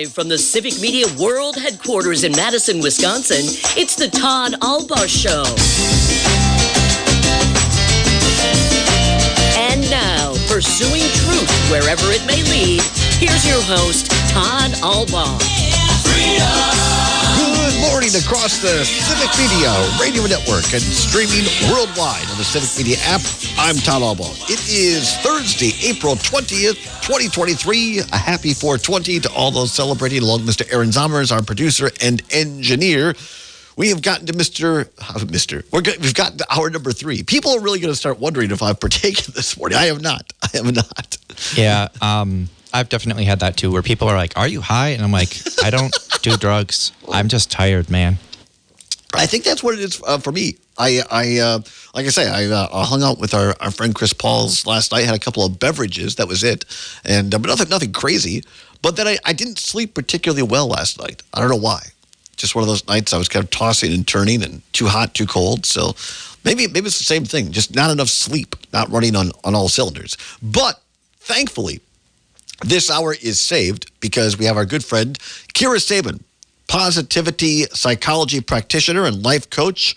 Live from the Civic Media World Headquarters in Madison, Wisconsin, it's the Todd Albaugh Show. And now, pursuing truth wherever it may lead, here's your host, Todd Albaugh. Good morning across the Civic Media Radio Network and streaming worldwide on the Civic Media app. I'm Todd Albaugh. It is Thursday, April 20th, 2023. A happy 420 to all those celebrating, along with Mr. Aaron Zommers, our producer and engineer. We have gotten to we've gotten to hour number 3. People are really going to start wondering if I've partaken this morning. I have not. Yeah, I've definitely had that too, where people are like, "Are you high?" And I'm like, "I don't do drugs. I'm just tired, man." I think that's what it is for me. I hung out with our friend Chris Pauls last night, had a couple of beverages. That was it. And but nothing crazy. But then I didn't sleep particularly well last night. I don't know why. Just one of those nights I was kind of tossing and turning and too hot, too cold. So maybe it's the same thing. Just not enough sleep, not running on all cylinders. But thankfully, this hour is saved because we have our good friend, Kira Sabin, positivity psychology practitioner and life coach,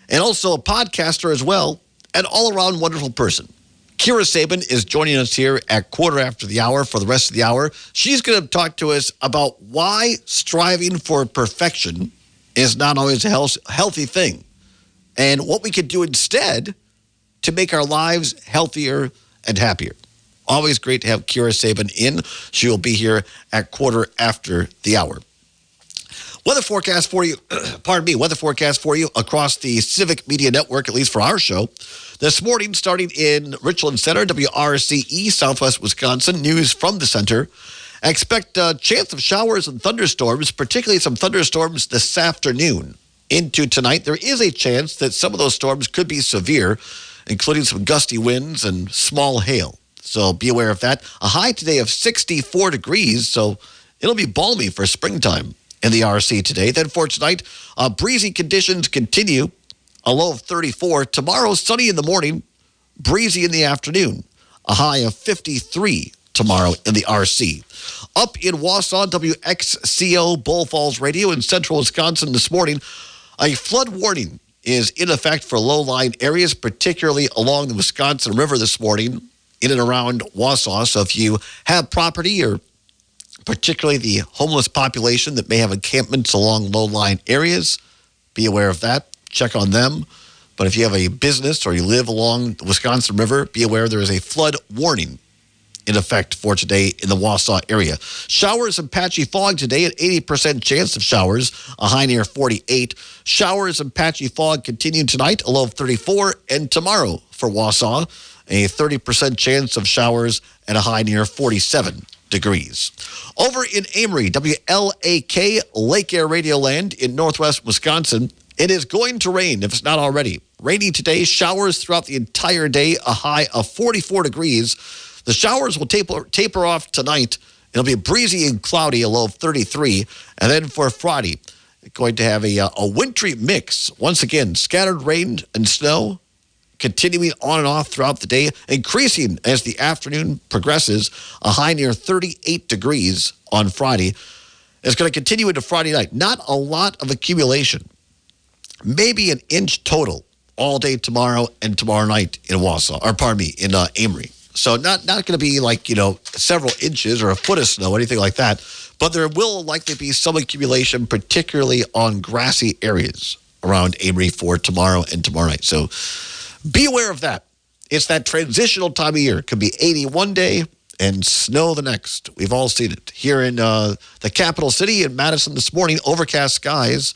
and also a podcaster as well, an all-around wonderful person. Kira Sabin is joining us here at quarter after the hour for the rest of the hour. She's going to talk to us about why striving for perfection is not always a healthy thing and what we could do instead to make our lives healthier and happier. Always great to have Kira Sabin in. She will be here at quarter after the hour. Weather forecast for you across the Civic Media Network, at least for our show. This morning, starting in Richland Center, WRCE, Southwest Wisconsin, news from the center. Expect a chance of showers and thunderstorms, particularly some thunderstorms this afternoon into tonight. There is a chance that some of those storms could be severe, including some gusty winds and small hail. So be aware of that. A high today of 64 degrees, so it'll be balmy for springtime in the RC today. Then for tonight, breezy conditions continue, a low of 34. Tomorrow, sunny in the morning, breezy in the afternoon, a high of 53 tomorrow in the RC. Up in Wausau, WXCO Bull Falls Radio in central Wisconsin this morning, a flood warning is in effect for low-lying areas, particularly along the Wisconsin River this morning, in and around Wausau. So if you have property, or particularly the homeless population that may have encampments along low-lying areas, be aware of that. Check on them. But if you have a business or you live along the Wisconsin River, be aware there is a flood warning in effect for today in the Wausau area. Showers and patchy fog today, an 80% chance of showers, a high near 48. Showers and patchy fog continue tonight, a low of 34. And tomorrow for Wausau, a 30% chance of showers and a high near 47 degrees. Over in Amory, WLAK, Lake Air Radio Land in northwest Wisconsin, it is going to rain if it's not already. Rainy today, showers throughout the entire day, a high of 44 degrees. The showers will taper off tonight. It'll be breezy and cloudy, a low of 33. And then for Friday, going to have a wintry mix. Once again, scattered rain and snow, continuing on and off throughout the day, increasing as the afternoon progresses, a high near 38 degrees on Friday. It's going to continue into Friday night. Not a lot of accumulation. Maybe an inch total all day tomorrow and tomorrow night in in Amory. So not going to be like, several inches or a foot of snow, anything like that. But there will likely be some accumulation, particularly on grassy areas around Amory for tomorrow and tomorrow night. So be aware of that. It's that transitional time of year. It could be 80 one day and snow the next. We've all seen it. Here in the capital city in Madison this morning, overcast skies.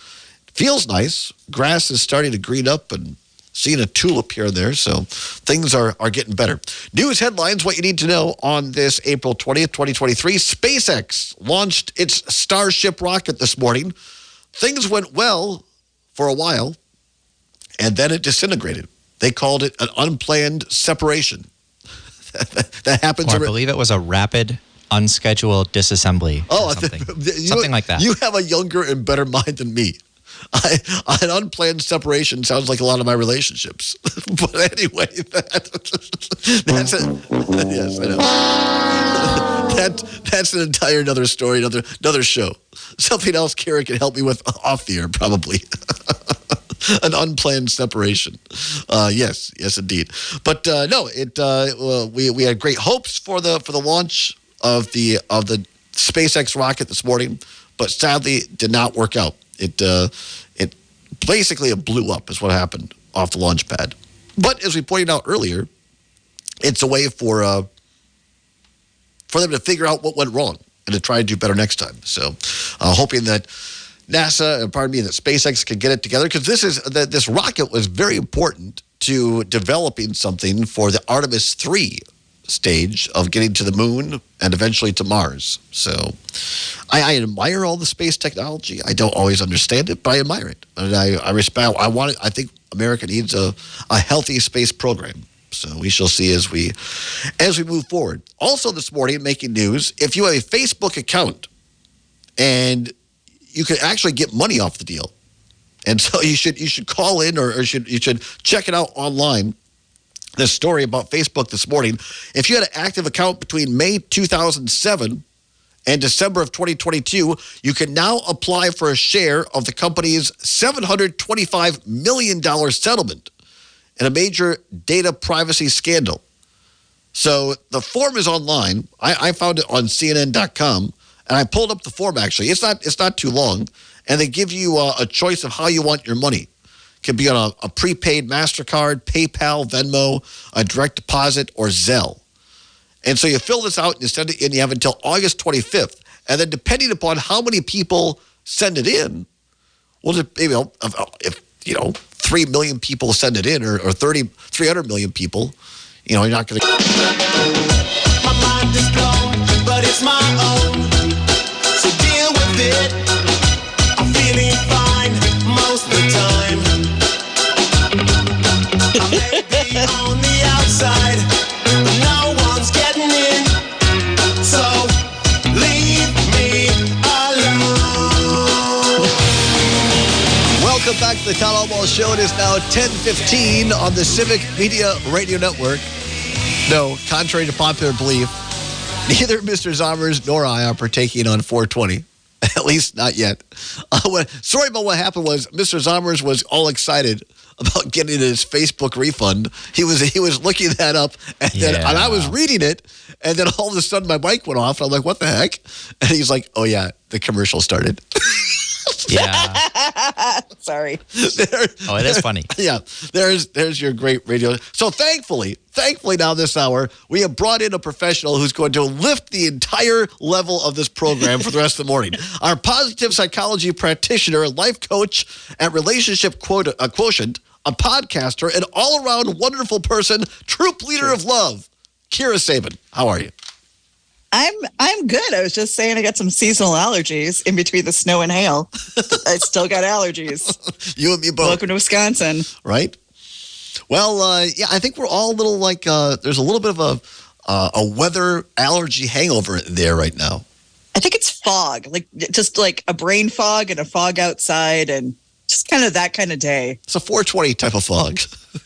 Feels nice. Grass is starting to green up and seeing a tulip here and there. So things are getting better. News headlines, what you need to know on this April 20th, 2023. SpaceX launched its Starship rocket this morning. Things went well for a while, and then it disintegrated. They called it an unplanned separation. That happens. Or I believe it was a rapid, unscheduled disassembly. Oh, something like that. You have a younger and better mind than me. An unplanned separation sounds like a lot of my relationships. But anyway, that's it. Yes, I know. That's an entire another story, another show. Something else Kara can help me with off the air, probably. An unplanned separation. Yes, indeed. But no, we had great hopes for the launch of the SpaceX rocket this morning, but sadly did not work out. It basically blew up is what happened off the launch pad. But as we pointed out earlier, it's a way for them to figure out what went wrong and to try to do better next time. So hoping that NASA, that SpaceX can get it together, because this rocket was very important to developing something for the Artemis 3 stage of getting to the moon and eventually to Mars. So I admire all the space technology. I don't always understand it, but I admire it. And I respect, I think America needs a healthy space program. So we shall see as we move forward. Also this morning, making news, if you have a Facebook account and you can actually get money off the deal. And so you should call in or you should check it out online. This story about Facebook this morning. If you had an active account between May 2007 and December of 2022, you can now apply for a share of the company's $725 million settlement in a major data privacy scandal. So the form is online. I found it on CNN.com, and I pulled up the form, actually. It's not too long, and they give you a choice of how you want your money. It can be on a prepaid MasterCard, PayPal, Venmo, a direct deposit, or Zelle. And so you fill this out and you send it in. You have until August 25th. And then depending upon how many people send it in, well, if 3 million people send it in or 300 million people, you're not going to. My mind is blown, but it's my own. So deal with it. I'm feeling fine most of the time. I may be on the outside, but no one's getting in. So leave me alone. Welcome back to the Town Hall Show. It is now 10:15 on the Civic Media Radio Network. No, contrary to popular belief, neither Mr. Zommers nor I are partaking on 420. At least not yet. Sorry about what happened was Mr. Zommers was all excited about getting his Facebook refund. He was looking that up, and I was reading it, and then all of a sudden my mic went off. And I'm like, what the heck? And he's like, oh yeah, the commercial started. Yeah. Sorry. It is funny. Yeah. There's your great radio. So thankfully now this hour, we have brought in a professional who's going to lift the entire level of this program for the rest of the morning. Our positive psychology practitioner, life coach at Relationship Quotient, a podcaster, an all-around wonderful person, troop leader of love, Kira Sabin. How are you? I'm good. I was just saying I got some seasonal allergies in between the snow and hail. I still got allergies. You and me both. Welcome to Wisconsin. Right? Well, I think we're all a little like there's a little bit of a weather allergy hangover in there right now. I think it's fog, just like a brain fog and a fog outside and just kind of that kind of day. It's a 420 type of fog.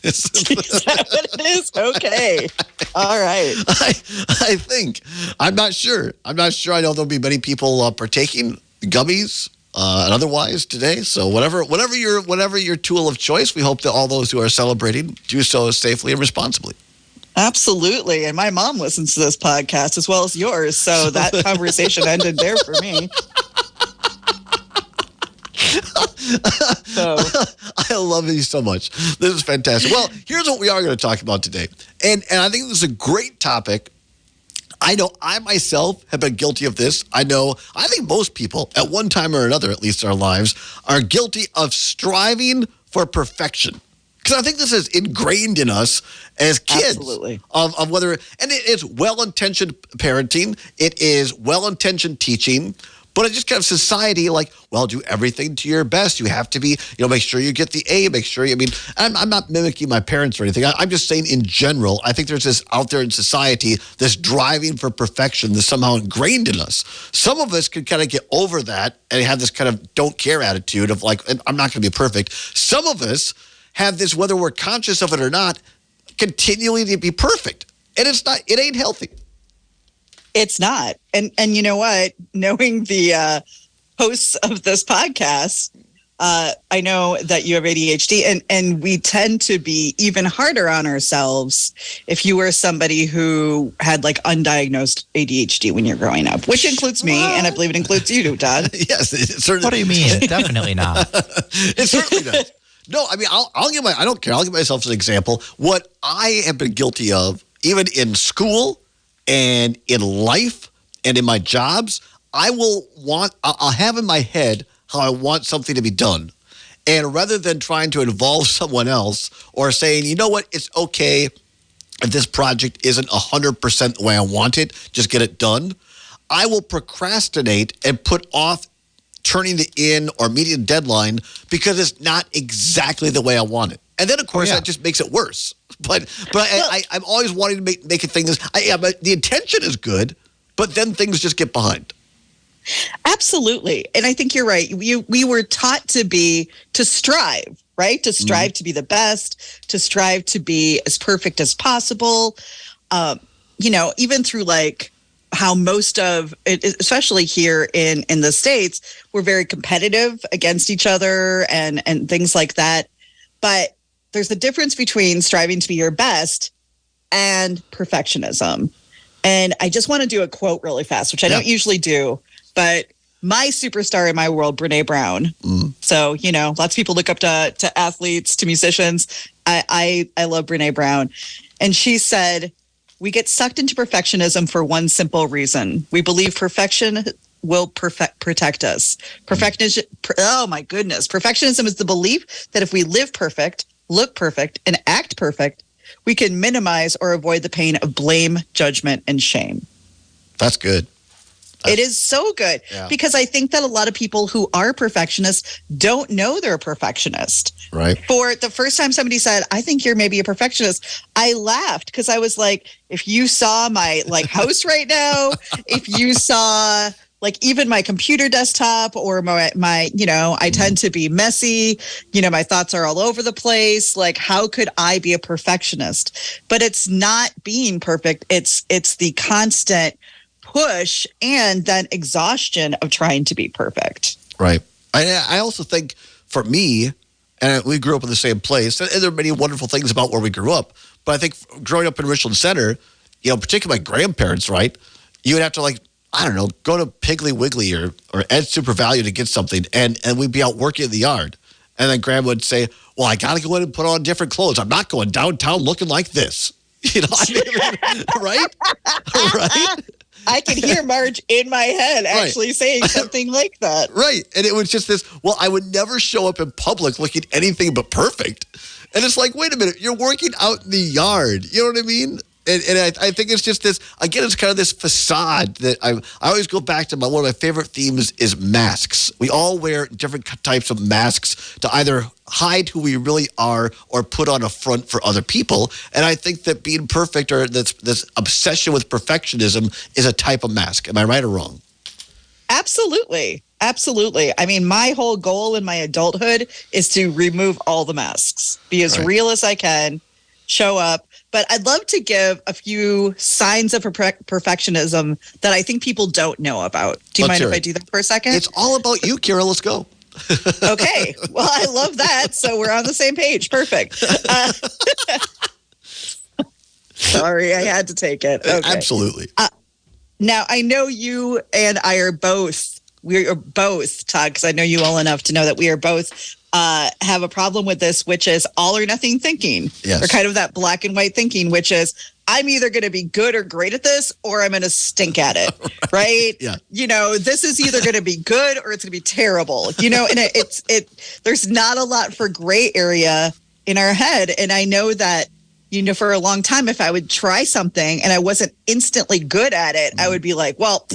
Is that what it is? Okay. All right. I think. I'm not sure. I know there'll be many people partaking gummies and otherwise today. So whatever your tool of choice, we hope that all those who are celebrating do so safely and responsibly. Absolutely. And my mom listens to this podcast as well as yours. So that conversation ended there for me. So. I love you so much. This is fantastic. Well, here's what we are going to talk about today. And I think this is a great topic. I know I myself have been guilty of this. I think most people at one time or another, at least in our lives, are guilty of striving for perfection. Because I think this is ingrained in us as kids. Absolutely. Of whether, and it's well-intentioned parenting. It is well-intentioned teaching. But it's just kind of society, do everything to your best. You have to be, make sure you get the A, make sure I'm not mimicking my parents or anything. I'm just saying in general, I think there's this out there in society, this driving for perfection that's somehow ingrained in us. Some of us can kind of get over that and have this kind of don't care attitude of I'm not going to be perfect. Some of us have this, whether we're conscious of it or not, continually to be perfect. And it ain't healthy. It's not. And you know what? Knowing the hosts of this podcast, I know that you have ADHD, and we tend to be even harder on ourselves if you were somebody who had like undiagnosed ADHD when you're growing up, which includes me, and I believe it includes you, Todd. Yes, it certainly. What do you mean? Definitely not. It certainly does. No, I mean, I don't care. I'll give myself an example. What I have been guilty of, even in school and in life and in my jobs, I'll have in my head how I want something to be done. And rather than trying to involve someone else or saying, you know what, it's okay if this project isn't 100% the way I want it, just get it done, I will procrastinate and put off turning it in or meeting a deadline because it's not exactly the way I want it. And then, of course, that just makes it worse. But I'm always wanting to make things. The intention is good, but then things just get behind. Absolutely. And I think you're right. We were taught to strive, right? To strive to be the best, to strive to be as perfect as possible. Even through like how most of it, especially here in the States, we're very competitive against each other and things like that. But there's a difference between striving to be your best and perfectionism. And I just want to do a quote really fast, which I don't usually do. But my superstar in my world, Brene Brown. So, lots of people look up to athletes, to musicians. I love Brene Brown. And she said, we get sucked into perfectionism for one simple reason. We believe perfection will protect us. Perfectionism is the belief that if we live perfect, look perfect, and act perfect, we can minimize or avoid the pain of blame, judgment, and shame. That's good. It is so good because I think that a lot of people who are perfectionists don't know they're a perfectionist. Right. For the first time somebody said, I think you're maybe a perfectionist, I laughed because I was like, if you saw my house right now, if you saw even my computer desktop or my I tend to be messy, my thoughts are all over the place. Like, how could I be a perfectionist? But it's not being perfect. It's the constant push and then exhaustion of trying to be perfect. Right. I also think for me, and we grew up in the same place, and there are many wonderful things about where we grew up, but I think growing up in Richland Center, particularly my grandparents, right, you would have to go to Piggly Wiggly or Ed Super Value to get something, and we'd be out working in the yard. And then Grandma would say, well, I got to go in and put on different clothes. I'm not going downtown looking like this. Right? Right? I can hear Marge in my head actually saying something like that. Right. And it was just this, well, I would never show up in public looking anything but perfect. And it's like, wait a minute, you're working out in the yard. You know what I mean? And I think it's just this, again, it's kind of this facade that I always go back to. One of my favorite themes is masks. We all wear different types of masks to either hide who we really are or put on a front for other people. And I think that being perfect or this obsession with perfectionism is a type of mask. Am I right or wrong? Absolutely. Absolutely. I mean, my whole goal in my adulthood is to remove all the masks, be as real as I can, show up. But I'd love to give a few signs of perfectionism that I think people don't know about. Do you mind if I do that for a second? It's all about you, Kira. Let's go. Okay. Well, I love that. So we're on the same page. Perfect. Sorry, I had to take it. Okay. Absolutely. Now, I know you and I are both, Todd, because I know you well enough to know that we are both have a problem with this, which is all or nothing thinking. Yes. Or kind of that black and white thinking, which is I'm either going to be good or great at this, or I'm going to stink at it. Right? Yeah. This is either going to be good or it's going to be terrible. And there's not a lot for gray area in our head. And I know that, for a long time, if I would try something and I wasn't instantly good at it, I would be like, well,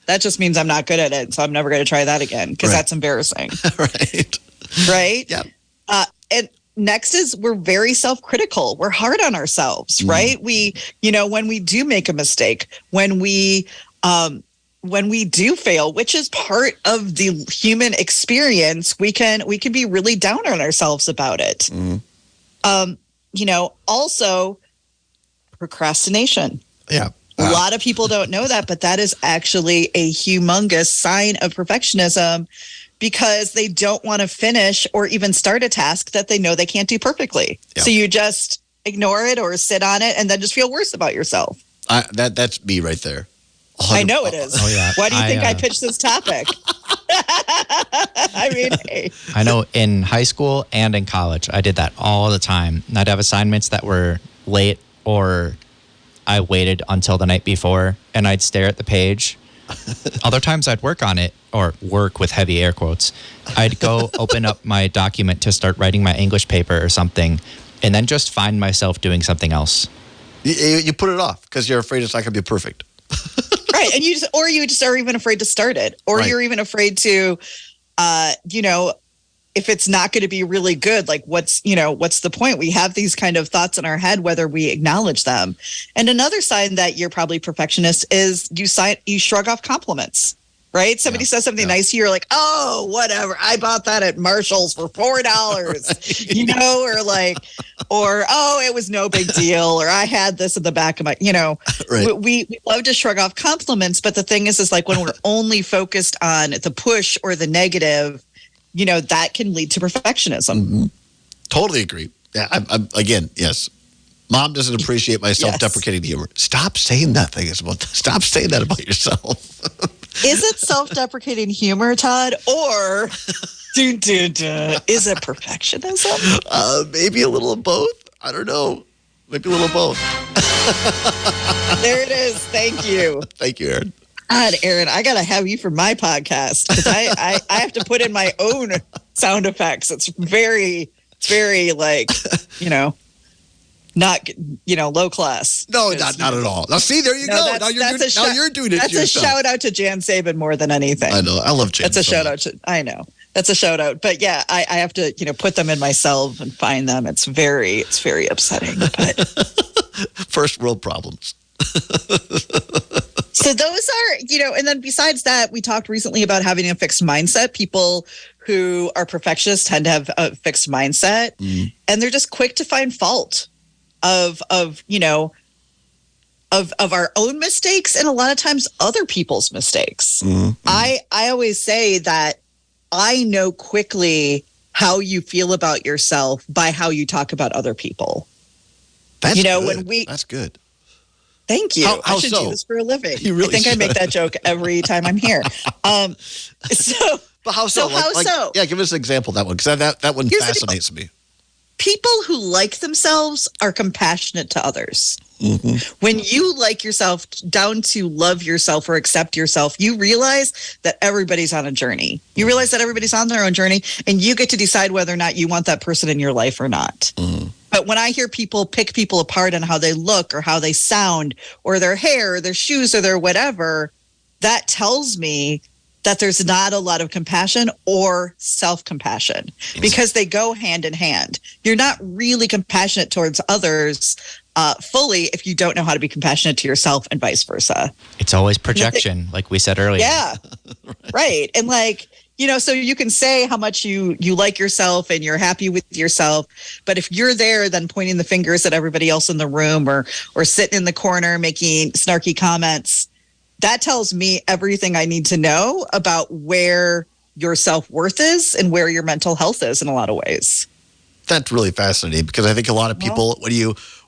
that just means I'm not good at it. So I'm never going to try that again because that's embarrassing. Right. Right? Yeah. And next is we're very self-critical. We're hard on ourselves, right? We, when we do make a mistake, when we do fail, which is part of the human experience, we can be really down on ourselves about it. Mm. Also procrastination. Yeah. A lot of people don't know that, but that is actually a humongous sign of perfectionism because they don't want to finish or even start a task that they know they can't do perfectly. Yeah. So you just ignore it or sit on it and then just feel worse about yourself. That's me right there. I know it is. Oh, yeah. Why do you think I pitched this topic? I mean, hey. I know in high school and in college, I did that all the time. And I'd have assignments that were late or I waited until the night before and I'd stare at the page. Other times I'd work on it, or work with heavy air quotes. I'd go open up my document to start writing my English paper or something, and then just find myself doing something else. You put it off because you're afraid it's not going to be perfect. Right. And you just are even afraid to start it, or you're even afraid to, if it's not going to be really good, like what's the point? We have these kind of thoughts in our head, whether we acknowledge them. And another sign that you're probably perfectionist is you shrug off compliments, right? Somebody says something nice to you, you're like, oh, whatever. I bought that at Marshall's for $4, or oh, it was no big deal, or I had this in the back of my, Right. We love to shrug off compliments. But the thing is like when we're only focused on the push or the negative, that can lead to perfectionism. Mm-hmm. Totally agree. Yeah, I'm again, yes. Mom doesn't appreciate my self-deprecating humor. Stop saying that thing. Stop saying that about yourself. Is it self-deprecating humor, Todd, or is it perfectionism? Maybe a little of both. I don't know. Maybe a little of both. There it is. Thank you. Thank you, Aaron. God, Aaron, I gotta have you for my podcast because I have to put in my own sound effects. It's very not low class. No, not at all. Now see, there you go. Now you're doing it. That's to yourself. A shout out to Jan Sabin more than anything. I know. I love Jan. That's a shout out to. I know. That's a shout out. But yeah, I have to put them in myself and find them. It's very upsetting. But first world problems. So those are, and then besides that, we talked recently about having a fixed mindset. People who are perfectionists tend to have a fixed mindset, and they're just quick to find fault of our own mistakes and a lot of times other people's mistakes. Mm-hmm. I always say that I know quickly how you feel about yourself by how you talk about other people. That's good. That's good. Thank you. I should do this for a living. You really I think I make that joke every time I'm here. But how so? So? Yeah, give us an example of that one because that one fascinates me. People who like themselves are compassionate to others. Mm-hmm. When you like yourself down to love yourself or accept yourself, you realize that everybody's on a journey. You realize that everybody's on their own journey, and you get to decide whether or not you want that person in your life or not. Mm-hmm. But when I hear people pick people apart on how they look or how they sound or their hair or their shoes or their whatever, that tells me that there's not a lot of compassion or self-compassion because they go hand in hand. You're not really compassionate towards others fully if you don't know how to be compassionate to yourself and vice versa. It's always projection, like we said earlier. Yeah, right. And so you can say how much you like yourself and you're happy with yourself. But if you're there then pointing the fingers at everybody else in the room or sitting in the corner making snarky comments, that tells me everything I need to know about where your self-worth is and where your mental health is in a lot of ways. That's really fascinating because I think a lot of people,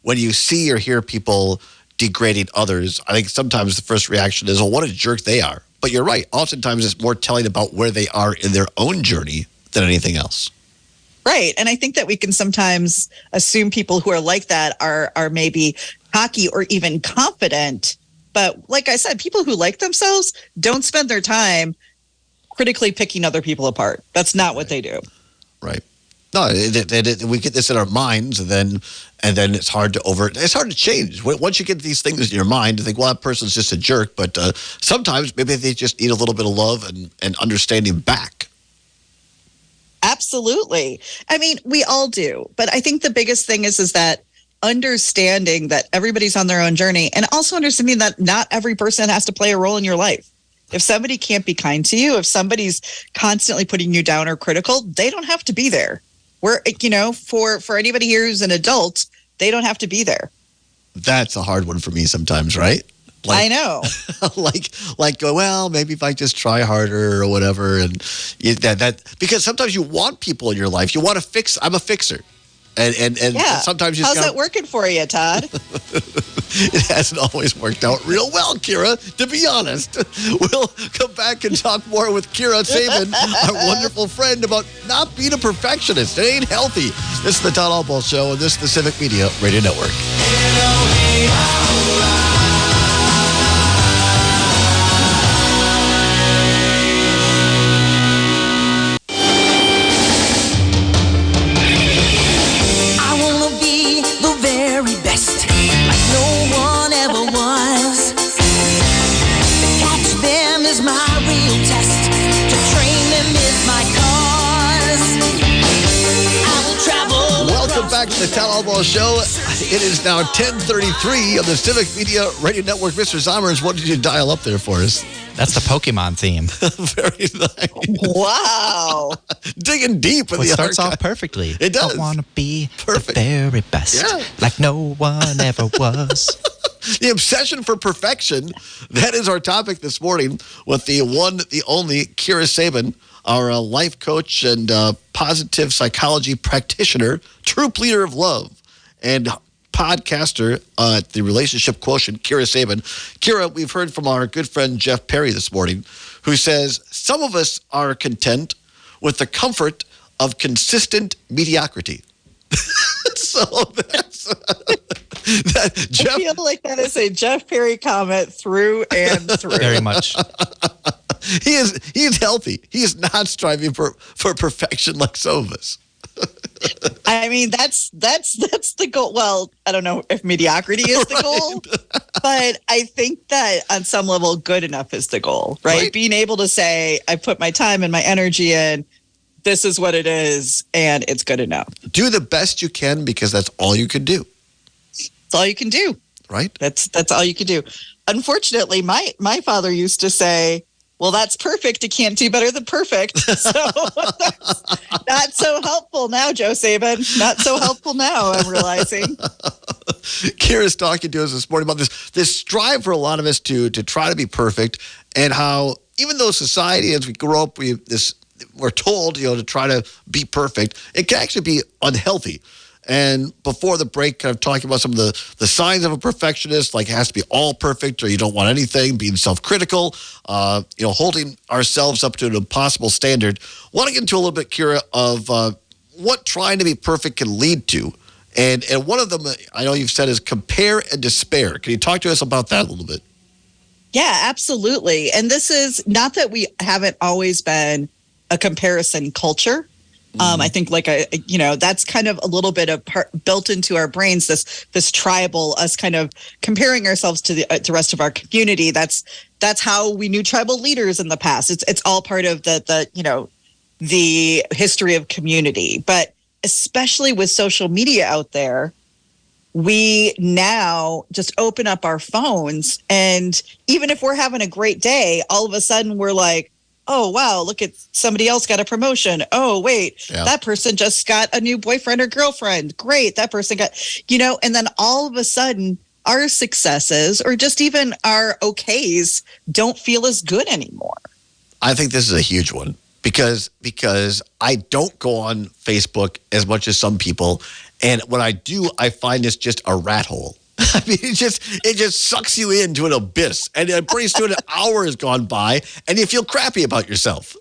when you see or hear people degrading others, I think sometimes the first reaction is, well, what a jerk they are. But you're right. Oftentimes it's more telling about where they are in their own journey than anything else. Right. And I think that we can sometimes assume people who are like that are maybe cocky or even confident. But like I said, people who like themselves don't spend their time critically picking other people apart. That's not what they do. Right. No, we get this in our minds, and then it's hard to change. Once you get these things in your mind, you think, well, that person's just a jerk. But sometimes maybe they just need a little bit of love and understanding back. Absolutely. I mean, we all do. But I think the biggest thing is that understanding that everybody's on their own journey, and also understanding that not every person has to play a role in your life. If somebody can't be kind to you, if somebody's constantly putting you down or critical, they don't have to be there. For anybody here who's an adult, they don't have to be there. That's a hard one for me sometimes, right? I know. Well, maybe if I just try harder or whatever. And because sometimes you want people in your life. You want to fix. I'm a fixer. And sometimes you how's that working for you, Todd? It hasn't always worked out real well, Kira, to be honest. We'll come back and talk more with Kira Sabin, our wonderful friend, about not being a perfectionist. It ain't healthy. This is the Todd Albaugh Show, and this is the Civic Media Radio Network. Back to the Todd Albaugh Show. It is now 10:33 on the Civic Media Radio Network. Mr. Zommers, what did you dial up there for us? That's the Pokemon theme. Very nice. Wow. Digging deep in the starts archive. off perfectly. It does. I want to be perfect. The very best, like no one ever was. The obsession for perfection. That is our topic this morning with the one, the only Kira Sabin, our life coach and positive psychology practitioner, true pleader of love, and podcaster at the Relationship Quotient, Kira Sabin. Kira, we've heard from our good friend Jeff Perry this morning, who says some of us are content with the comfort of consistent mediocrity. So that's Jeff. I feel like that is a Jeff Perry comment through and through. Very much. He is healthy. He is not striving for perfection like some of us. I mean, that's the goal. Well, I don't know if mediocrity is the goal, but I think that on some level, good enough is the goal, right? Being able to say, I put my time and my energy in, this is what it is, and it's good enough. Do the best you can because that's all you can do. That's all you can do. Right? That's all you can do. Unfortunately, my father used to say, well, that's perfect. You can't do better than perfect. So that's not so helpful now, Joe Sabin. Not so helpful now, I'm realizing. Kira's talking to us this morning about this strive for a lot of us to try to be perfect, and how even though society, as we grow up, we're told, to try to be perfect, it can actually be unhealthy. And before the break, kind of talking about some of the signs of a perfectionist, like it has to be all perfect or you don't want anything, being self-critical, holding ourselves up to an impossible standard. I want to get into a little bit, Kira, of what trying to be perfect can lead to. And one of them, I know you've said, is compare and despair. Can you talk to us about that a little bit? Yeah, absolutely. And this is not that we haven't always been a comparison culture. I think that's kind of a little bit of built into our brains, this tribal, us kind of comparing ourselves to the rest of our community. That's how we knew tribal leaders in the past. It's all part of the history of community. But especially with social media out there, we now just open up our phones, and even if we're having a great day, all of a sudden we're like, oh, wow, look at somebody else got a promotion. Oh, wait, that person just got a new boyfriend or girlfriend. Great, that person got, and then all of a sudden our successes or just even our okays don't feel as good anymore. I think this is a huge one because I don't go on Facebook as much as some people. And when I do, I find it's just a rat hole. I mean, it just sucks you into an abyss, and pretty soon an hour has gone by, and you feel crappy about yourself.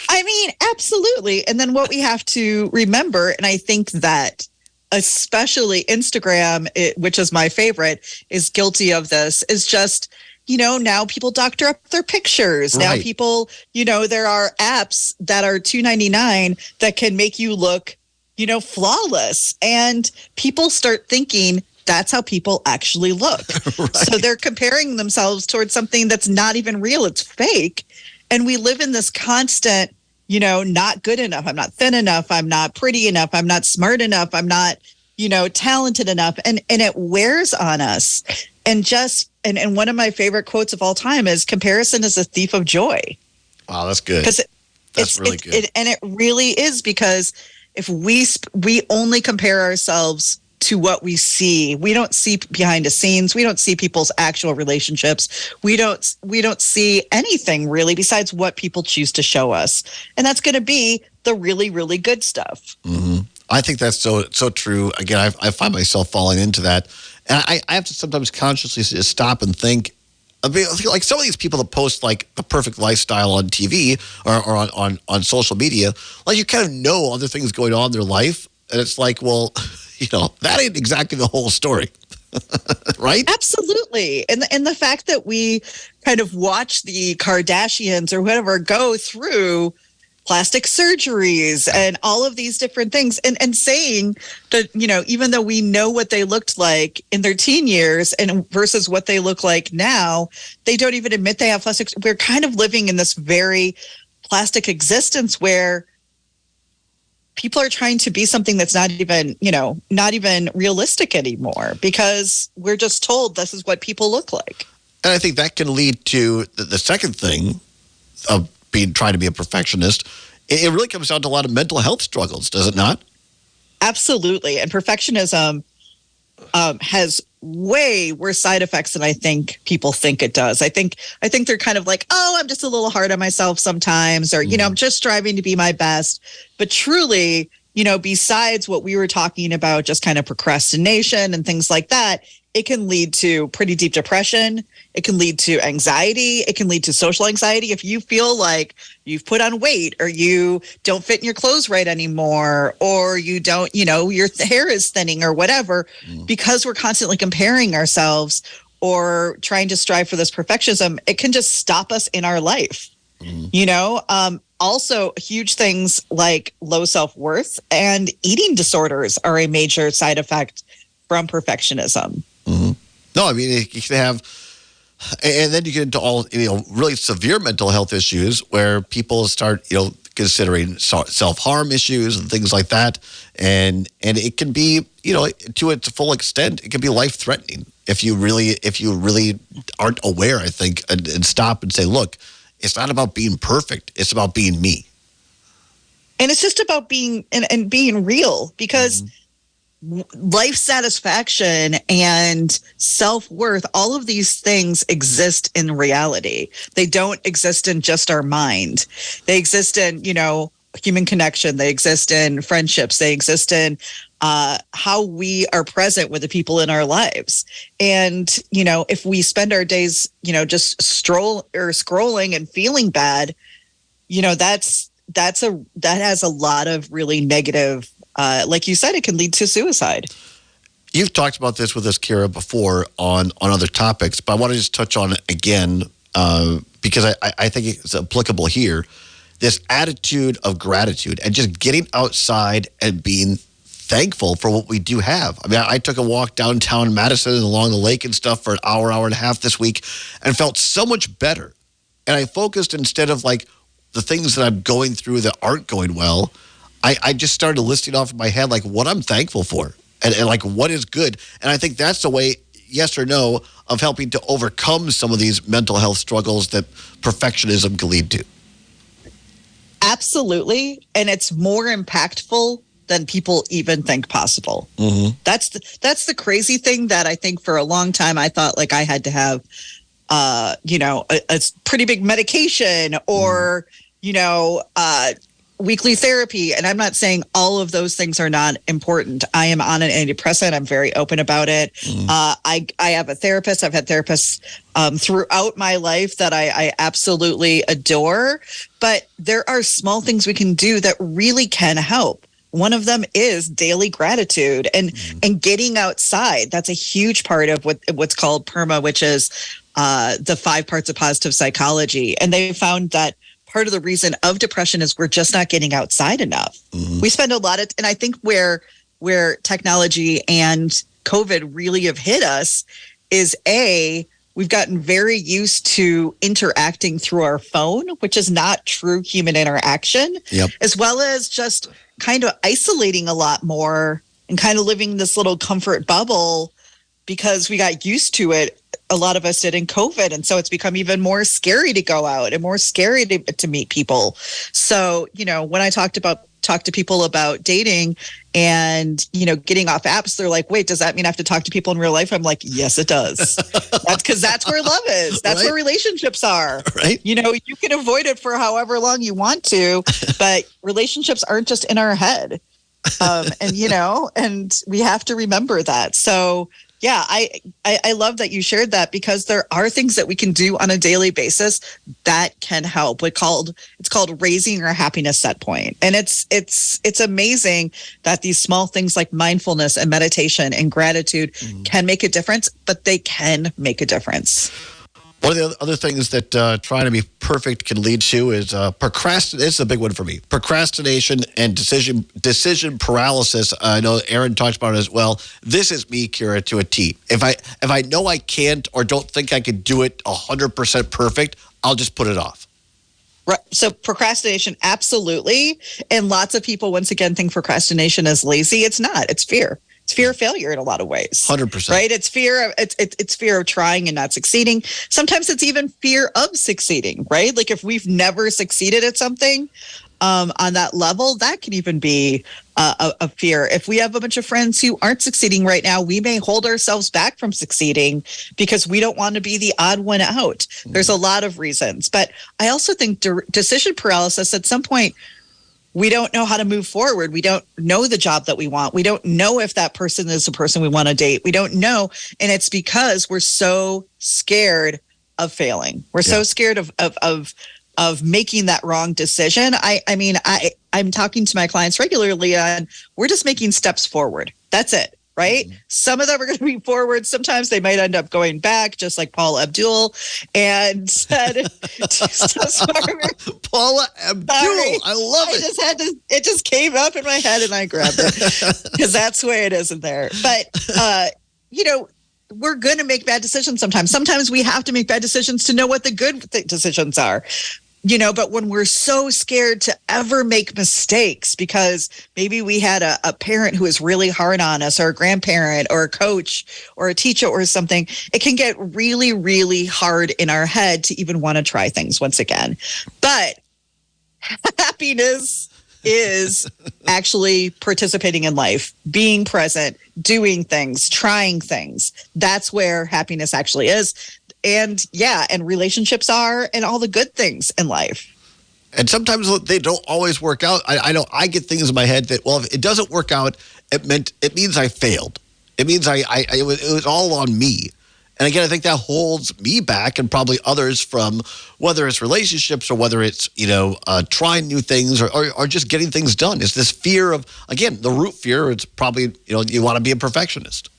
I mean, absolutely. And then what we have to remember, and I think that especially Instagram, which is my favorite, is guilty of this, is just, now people doctor up their pictures. Right. Now people, there are apps that are $2.99 that can make you look, flawless. And people start thinking, that's how people actually look. Right. So they're comparing themselves towards something that's not even real. It's fake. And we live in this constant, not good enough. I'm not thin enough. I'm not pretty enough. I'm not smart enough. I'm not, talented enough. And it wears on us. And and one of my favorite quotes of all time is, comparison is a thief of joy. Wow, that's good. That's really good. And it really is, because if we only compare ourselves to what we see. We don't see behind the scenes. We don't see people's actual relationships. We don't see anything really besides what people choose to show us. And that's going to be the really, really good stuff. Mm-hmm. I think that's so true. Again, I find myself falling into that. And I have to sometimes consciously just stop and think. I mean, like some of these people that post like the perfect lifestyle on TV or on social media, like you kind of know other things going on in their life. And it's like, well, that ain't exactly the whole story. Right? Absolutely. And the fact that we kind of watch the Kardashians or whatever go through plastic surgeries and all of these different things and saying that, even though we know what they looked like in their teen years and versus what they look like now, they don't even admit they have plastic. We're kind of living in this very plastic existence where people are trying to be something that's not even realistic anymore because we're just told this is what people look like. And I think that can lead to the second thing of trying to be a perfectionist. It really comes down to a lot of mental health struggles, does it not? Absolutely. And perfectionism has way worse side effects than I think people think it does. I think they're kind of like, oh, I'm just a little hard on myself sometimes, or, I'm just striving to be my best. But truly, besides what we were talking about, just kind of procrastination and things like that, it can lead to pretty deep depression. It can lead to anxiety. It can lead to social anxiety. If you feel like you've put on weight or you don't fit in your clothes right anymore, or you don't, your hair is thinning or whatever, because we're constantly comparing ourselves or trying to strive for this perfectionism, it can just stop us in our life. Also, huge things like low self-worth and eating disorders are a major side effect from perfectionism. Mm-hmm. No, I mean, you can have, and then you get into all, really severe mental health issues where people start, considering self-harm issues and things like that. And it can be, to its full extent, it can be life-threatening if you really aren't aware, I think, and stop and say, look, it's not about being perfect. It's about being me. And it's just about being and being real, because life satisfaction and self-worth, all of these things exist in reality. They don't exist in just our mind. They exist in, human connection. They exist in friendships. They exist in how we are present with the people in our lives. And, if we spend our days, just scrolling and feeling bad, that has a lot of really negative, like you said, it can lead to suicide. You've talked about this with us, Kira, before on other topics, but I want to just touch on it again because I think it's applicable here. This attitude of gratitude and just getting outside and being thankful for what we do have. I mean, I took a walk downtown Madison and along the lake and stuff for an hour and a half this week and felt so much better. And I focused, instead of like the things that I'm going through that aren't going well, I just started listing off in my head like what I'm thankful for and like what is good. And I think that's the way, yes or no, of helping to overcome some of these mental health struggles that perfectionism can lead to. Absolutely. And it's more impactful than people even think possible. Mm-hmm. That's the crazy thing that I think for a long time I thought like I had to have, a pretty big medication or, weekly therapy. And I'm not saying all of those things are not important. I am on an antidepressant. I'm very open about it. I have a therapist. I've had therapists throughout my life that I absolutely adore. But there are small things we can do that really can help. One of them is daily gratitude and getting outside. That's a huge part of what's called PERMA, which is the 5 parts of positive psychology. And they found that part of the reason of depression is we're just not getting outside enough. We spend a lot of, and I think where technology and COVID really have hit us is we've gotten very used to interacting through our phone, which is not true human interaction, as well as just kind of isolating a lot more and kind of living this little comfort bubble because we got used to it. A lot of us did in COVID. And so it's become even more scary to go out and more scary to meet people. So, when I talked about talk to people about dating and, getting off apps, they're like, wait, does that mean I have to talk to people in real life? I'm like, yes, it does. That's because that's where love is. That's where relationships are. Right. You can avoid it for however long you want to, but relationships aren't just in our head. And we have to remember that. So, yeah, I love that you shared that, because there are things that we can do on a daily basis that can help. It's called raising our happiness set point. And it's amazing that these small things like mindfulness and meditation and gratitude can make a difference, but they can make a difference. One of the other things that trying to be perfect can lead to is procrastination. It's a big one for me. Procrastination and decision paralysis. I know Aaron talked about it as well. This is me, Kira, to a T. If I know I can't or don't think I could do it 100% perfect, I'll just put it off. Right. So procrastination, absolutely. And lots of people, once again, think procrastination is lazy. It's not. It's fear. It's fear of failure in a lot of ways. 100%. Right? It's fear of trying and not succeeding. Sometimes it's even fear of succeeding, right? Like if we've never succeeded at something on that level, that can even be a fear. If we have a bunch of friends who aren't succeeding right now, we may hold ourselves back from succeeding because we don't want to be the odd one out. There's a lot of reasons. But I also think decision paralysis at some point, we don't know how to move forward. We don't know the job that we want. We don't know if that person is the person we want to date. We don't know. And it's because we're so scared of failing. We're so scared of making that wrong decision. I'm talking to my clients regularly and we're just making steps forward. That's it. Right? Some of them are going to be forward. Sometimes they might end up going back, just like Paula Abdul and said. Paula Abdul. I love it. It just came up in my head and I grabbed it because that's the way it is in there. But, we're going to make bad decisions sometimes. Sometimes we have to make bad decisions to know what the good decisions are. But when we're so scared to ever make mistakes because maybe we had a parent who was really hard on us, or a grandparent or a coach or a teacher or something, it can get really, really hard in our head to even want to try things once again. But happiness is actually participating in life, being present, doing things, trying things. That's where happiness actually is. And relationships are, and all the good things in life. And sometimes they don't always work out. I know I get things in my head that, well, if it doesn't work out, it means I failed. It means it was all on me. And again, I think that holds me back and probably others from whether it's relationships or whether it's, trying new things or just getting things done. It's this fear of, again, the root fear. It's probably, you want to be a perfectionist.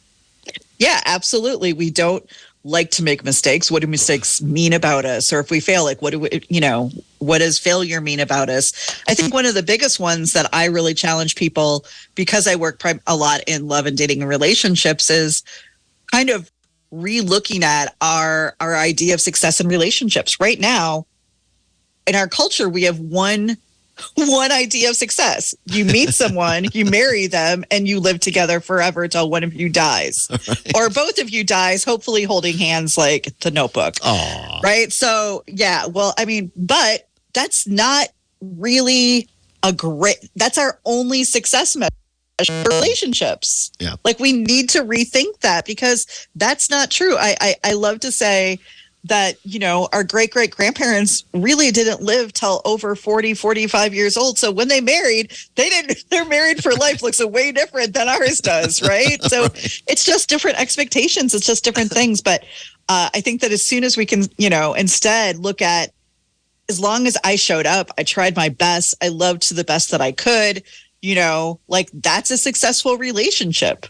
Yeah, absolutely. We don't like to make mistakes. What do mistakes mean about us? Or if we fail, like what does failure mean about us? I think one of the biggest ones that I really challenge people, because I work a lot in love and dating and relationships, is kind of re-looking at our idea of success in relationships. Right now, in our culture, we have one idea of success. You meet someone, you marry them, and you live together forever till one of you dies. Right. Or both of you dies, hopefully holding hands like the Notebook. Aww. Right? So, but that's not really that's our only success measure for relationships. Yeah. Like we need to rethink that, because that's not true. I love to say that, our great-great-grandparents really didn't live till over 40, 45 years old. So when they married, their married for life looks way different than ours does, right? So It's just different expectations. It's just different things. But I think that as soon as we can, instead look at, as long as I showed up, I tried my best, I loved to the best that I could, that's a successul relationship.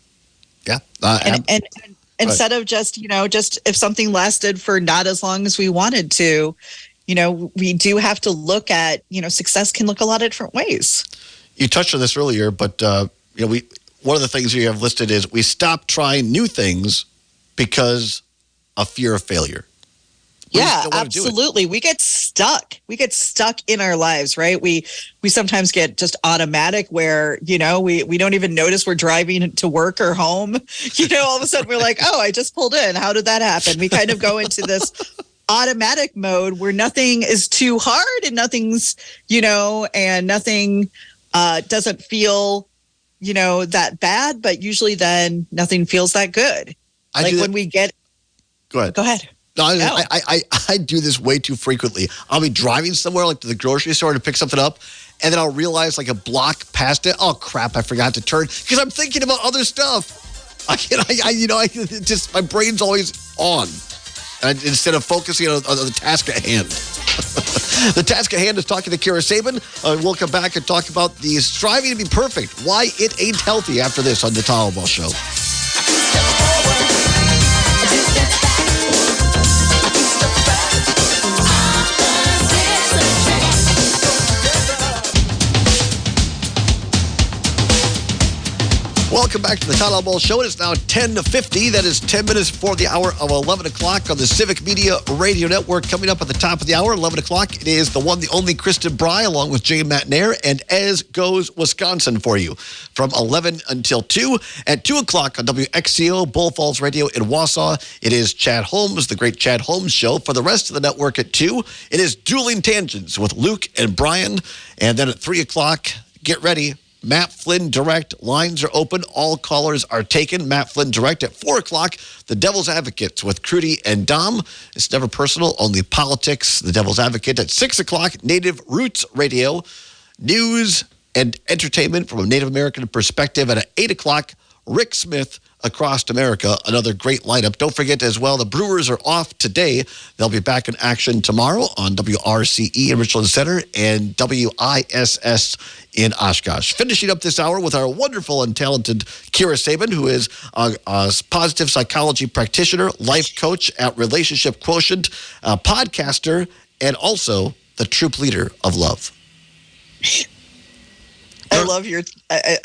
Yeah. And instead of just if something lasted for not as long as we wanted to, we do have to look at, success can look a lot of different ways. You touched on this earlier, but, one of the things you have listed is we stop trying new things because of fear of failure. Yeah, absolutely. We get stuck. We get stuck in our lives, right? We sometimes get just automatic where, we don't even notice we're driving to work or home. All of a sudden we're like, oh, I just pulled in. How did that happen? We kind of go into this automatic mode where nothing is too hard and nothing's, and nothing doesn't feel, that bad, but usually then nothing feels that good. When we get... Go ahead. Go ahead. No, I do this way too frequently. I'll be driving somewhere, like to the grocery store, to pick something up, and then I'll realize, like a block past it, oh crap, I forgot to turn because I'm thinking about other stuff. My brain's always on, instead of focusing on the task at hand. The task at hand is talking to Kira Sabin. We'll come back and talk about the striving to be perfect, why it ain't healthy after this on the Tom Ball Show. Welcome back to the Todd Ball Show. It is now 10:50. That is 10 minutes before the hour of 11 o'clock on the Civic Media Radio Network. Coming up at the top of the hour, 11 o'clock, it is the one, the only Kristen Bry, along with Jay Matnair, and As Goes Wisconsin for you from 11 until 2. At 2 o'clock on WXCO, Bull Falls Radio in Wausau, it is Chad Holmes, the great Chad Holmes Show. For the rest of the network at 2, it is Dueling Tangents with Luke and Brian. And then at 3 o'clock, get ready. Matt Flynn Direct. Lines are open. All callers are taken. Matt Flynn Direct at 4 o'clock. The Devil's Advocates with Crudy and Dom. It's never personal, only politics. The Devil's Advocate at 6 o'clock. Native Roots Radio. News and entertainment from a Native American perspective. And at 8 o'clock, Rick Smith, Across America. Another great lineup. Don't forget as well, the Brewers are off today. They'll be back in action tomorrow on WRCE in Richland Center and WISS in Oshkosh. Finishing up this hour with our wonderful and talented Kira Sabin, who is a positive psychology practitioner, life coach at Relationship Quotient, a podcaster, and also the troop leader of love. I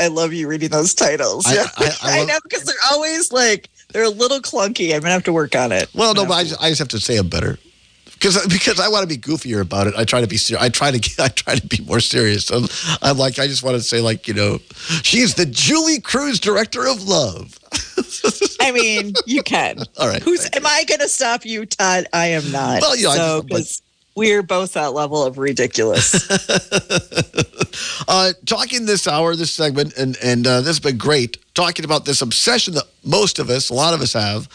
love you reading those titles. I know, because they're always they're a little clunky. I'm gonna have to work on it. Well, no, but I just have to say them better because I want to be goofier about it. I try to be serious. I try to be more serious. I'm like, I just want to say, she's the Julie Cruz director of love. I mean, you can. All right. Am I going to stop you, Todd? I am not. Well, because we're both that level of ridiculous. Talking this hour, this segment, and this has been great, talking about this obsession that a lot of us have,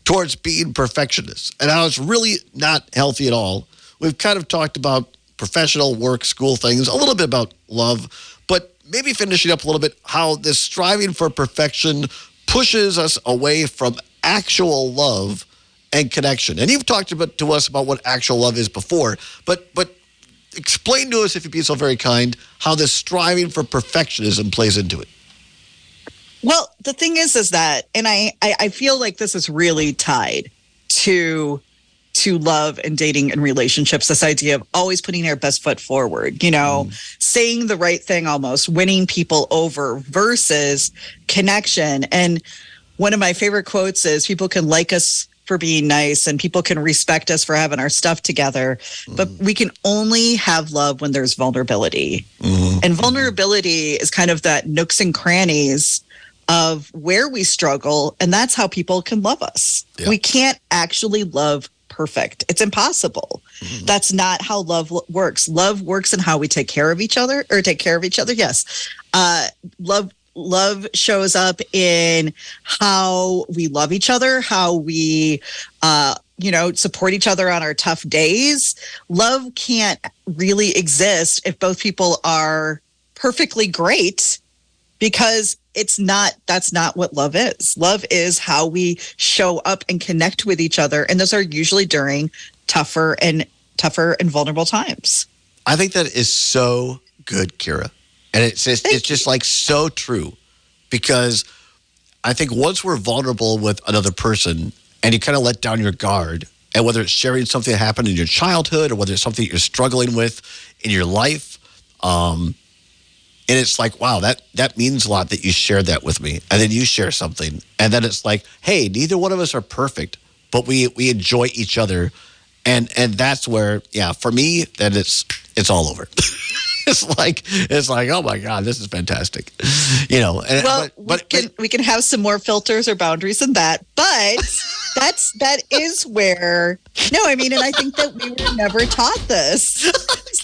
towards being perfectionists, and how it's really not healthy at all. We've kind of talked about professional work, school things, a little bit about love, but maybe finishing up a little bit how this striving for perfection pushes us away from actual love and connection. And you've talked to us about what actual love is before, but explain to us, if you'd be so very kind, how this striving for perfectionism plays into it. Well, the thing is that, and I feel like this is really tied to love and dating and relationships, this idea of always putting our best foot forward, saying the right thing, almost winning people over versus connection. And one of my favorite quotes is, people can like us for being nice and people can respect us for having our stuff together, but we can only have love when there's vulnerability. And vulnerability is kind of that nooks and crannies of where we struggle, and that's how people can love us. Yeah. We can't actually love perfect. It's impossible. That's not how love works. Love works in how we take care of each other. Yes. Love shows up in how we love each other, how we support each other on our tough days. Love can't really exist if both people are perfectly great, because that's not what love is. Love is how we show up and connect with each other. And those are usually during tougher and vulnerable times. I think that is so good, Kira. And it's just like so true, because I think once we're vulnerable with another person and you kind of let down your guard, and whether it's sharing something that happened in your childhood or whether it's something you're struggling with in your life, and it's like, wow, that means a lot that you shared that with me. And then you share something. And then it's like, hey, neither one of us are perfect, but we enjoy each other. And that's where, for me, then it's all over. It's like, oh my God, this is fantastic. You know, and, Well, but we can have some more filters or boundaries than that, but that is where I mean, and I think that we were never taught this.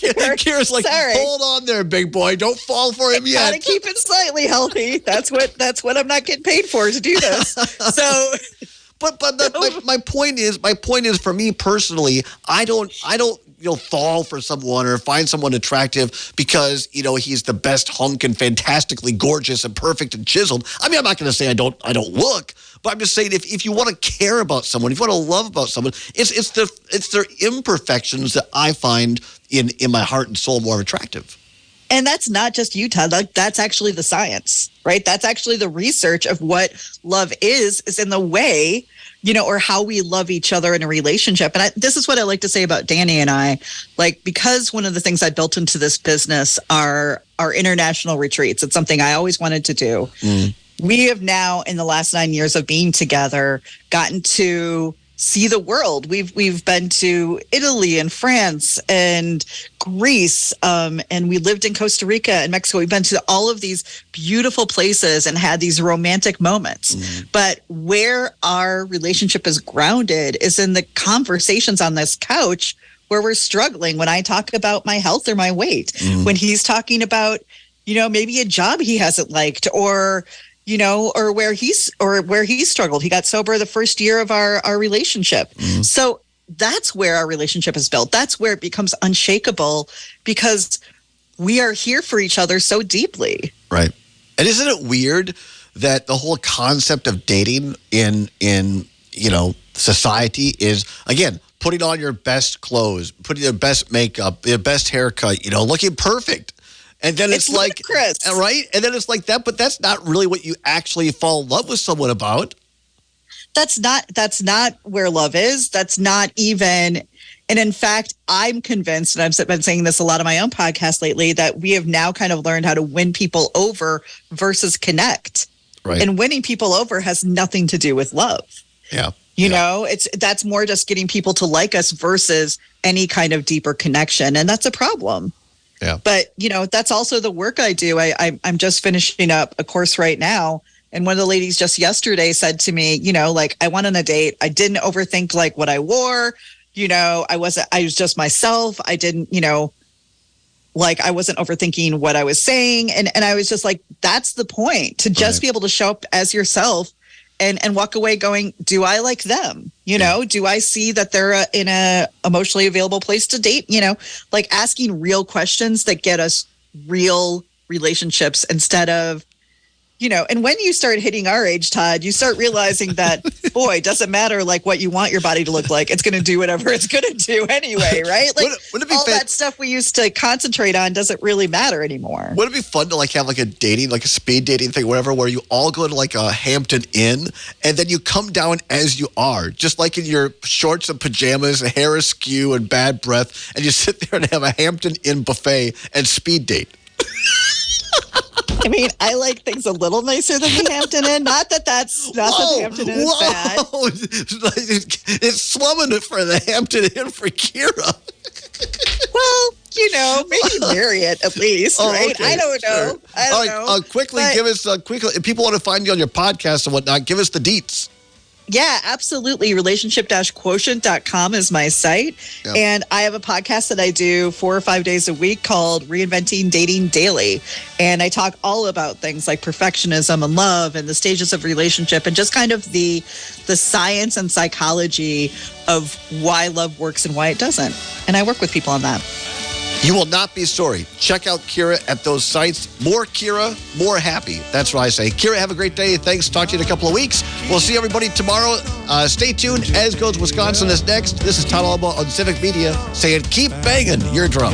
Kira's like, Sorry. hold on there, big boy, don't fall for him yet. Gotta keep it slightly healthy. That's what I'm not getting paid for, to do this. So, my point is for me personally, I don't fall for someone or find someone attractive because he's the best hunk and fantastically gorgeous and perfect and chiseled. I mean, I'm not going to say I don't look, but I'm just saying if you want to care about someone, if you want to love about someone, it's their imperfections that I find in my heart and soul more attractive. and that's not just you, Todd. Like, that's actually the science, right? That's actually the research of what love is in the way, or how we love each other in a relationship. And this is what I like to say about Danny and I, like, because one of the things I built into this business are our international retreats. It's something I always wanted to do. We have now, in the last 9 years of being together, gotten to see the world. We've been to Italy and France and Greece, and we lived in Costa Rica and Mexico. We've been to all of these beautiful places and had these romantic moments. But where our relationship is grounded is in the conversations on this couch where we're struggling. When I talk about my health or my weight, when he's talking about, maybe a job he hasn't liked, or or where he struggled. He got sober the first year of our relationship. So that's where our relationship is built. That's where it becomes unshakable, because we are here for each other so deeply. Right. And isn't it weird that the whole concept of dating in society is, again, putting on your best clothes, putting your best makeup, your best haircut, looking perfect. And then it's like, ludicrous. Right? And then it's like that, but that's not really what you actually fall in love with someone about. That's not where love is. That's not even, and in fact, I'm convinced, and I've been saying this a lot on my own podcast lately, that we have now kind of learned how to win people over versus connect. Right. And winning people over has nothing to do with love. Yeah. That's more just getting people to like us versus any kind of deeper connection. And that's a problem. Yeah. But, that's also the work I do. I'm just finishing up a course right now. And one of the ladies just yesterday said to me, like, I went on a date. I didn't overthink like what I wore. I was just myself. I didn't, I wasn't overthinking what I was saying. And I was just like, that's the point, to just be able to show up as yourself and walk away going, do I like them? Do I see that they're in a emotionally available place to date? Like asking real questions that get us real relationships instead of, and when you start hitting our age, Todd, you start realizing that, boy, it doesn't matter like what you want your body to look like. It's going to do whatever it's going to do anyway, right? Like would it be that stuff we used to concentrate on doesn't really matter anymore. Would it be fun to have like a dating, like a speed dating thing, whatever, where you all go to like a Hampton Inn and then you come down as you are, just like in your shorts and pajamas, hair askew and bad breath, and you sit there and have a Hampton Inn buffet and speed date? I mean, I like things a little nicer than the Hampton Inn. Not that the Hampton Inn is bad. It's slumming it for the Hampton Inn for Kira. Well, maybe Marriott at least, right? Okay, I don't know. sure. I don't know. Quickly, give us if people want to find you on your podcast and whatnot, give us the deets. Yeah, absolutely. Relationship-quotient.com is my site. Yep. And I have a podcast that I do 4 or 5 days a week called Reinventing Dating Daily. And I talk all about things like perfectionism and love and the stages of relationship and just kind of the science and psychology of why love works and why it doesn't. And I work with people on that. You will not be sorry. Check out Kira at those sites. More Kira, more happy. That's what I say. Kira, have a great day. thanks. Talk to you in a couple of weeks. We'll see everybody tomorrow. Stay tuned. As Goes Wisconsin is next. This is Todd Alba on Civic Media saying, keep banging your drum.